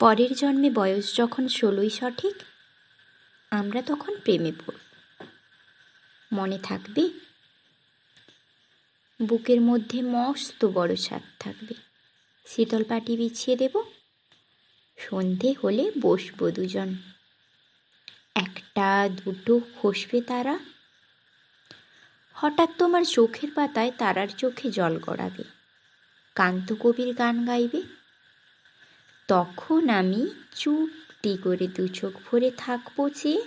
পরের জন্মে বয়স যখন 16ই সঠিক, আমরা তখন প্রেমে পড়ব। মনে থাকবে? বুকের মধ্যে মস্ত বড় ছাদ থাকবে, শীতল পাটি বিছিয়ে দেব। সন্ধে হলে বসবো দুজন, একটা দুটো খসবে তারা। হঠাৎ তোমার চোখের পাতায় তারার চোখে জল গড়াবে, কান্তকবির গান গাইবে। তখন আমি চুপটি করে 2 চোখ ভরে থাকবো চেয়ে।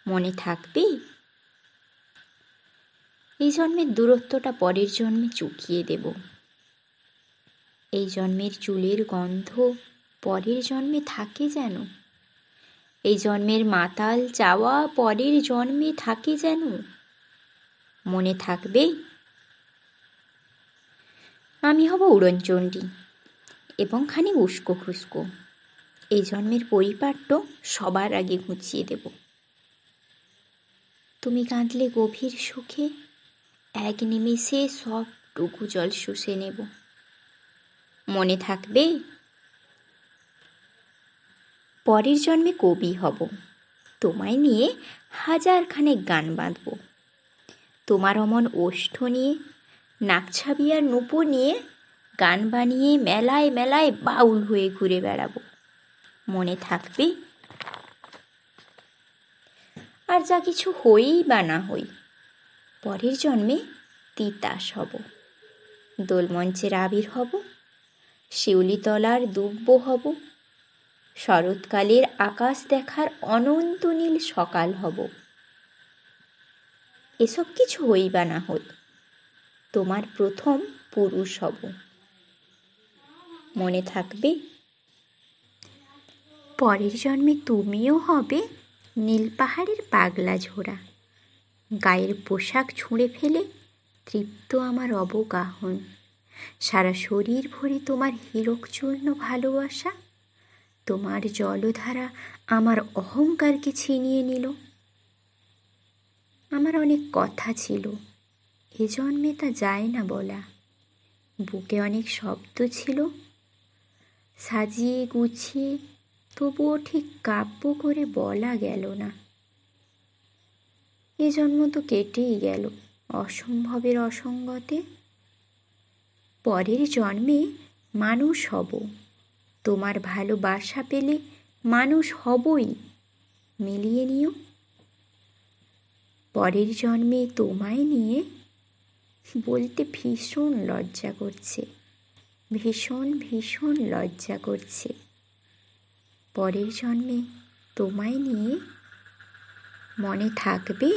মনে থাকবে? এই জন্মের দূরত্বটা পরের জন্মে চুকিয়ে দেব। এই জন্মের চুলের গন্ধ পরের জন্মে থাকে যেন। এই জন্মের মাতাল চাওয়া পরের জন্মে থাকে যেন। মনে থাকবে? আমি হব উড়নচণ্ডী এবং খানিক উস্কো খুস্কো। এই জন্মের পরিপাট্য সবার আগে ঘুচিয়ে দেব। তুমি কাঁদলে গভীর সুখে, এক নিমেষে সবটুকু জল শুষে নেব। মনে থাকবে? পরের জন্মে কবি হব, তোমায় নিয়ে 1000খানেক গান বাঁধব। তোমার অমন ওষ্ঠ নিয়ে, নাকছাবি আর নূপুর নিয়ে গান বানিয়ে মেলায় মেলায় বাউল হয়ে ঘুরে বেড়াবো। মনে থাকবে? আর যা কিছু হই বা না হই, পরের জন্মে তিতাস হব। দোলমঞ্চের আবির হব, শিউলিতলার দুব্ব হব। শরৎকালের আকাশ দেখার অনন্ত নীল সকাল হব। এসব কিছু হই বা না হই, তোমার প্রথম পুরুষ হব। মনে থাকবে? পরের জন্মে তুমিও হবে নীল পাহাড়ের পাগলা ঝোড়া। গায়ের পোশাক ছুঁড়ে ফেলে তৃপ্ত আমার অবগাহন। সারা শরীর ভরে তোমার হীরক চূর্ণ ভালোবাসা। তোমার জলধারা আমার অহংকারকে ছিনিয়ে নিল। আমার অনেক কথা ছিল, এ জন্মে তা যায় না বলা। বুকে অনেক শব্দ ছিল, সাজিয়ে গুছিয়ে তবুও ঠিক কাব্য করে বলা গেল না। এ জন্ম তো কেটেই গেল অসম্ভবের অসঙ্গতে। পরের জন্মে মানুষ হব, তোমার ভালোবাসা পেলে মানুষ হবই, মিলিয়ে নিও। পরের জন্মে তোমায় নিয়ে বলতে ভীষণ লজ্জা করছে, ভীষণ ভীষণ লজ্জা করছে। পরের জন্মে তোমায় নিয়ে। মনে থাকবে?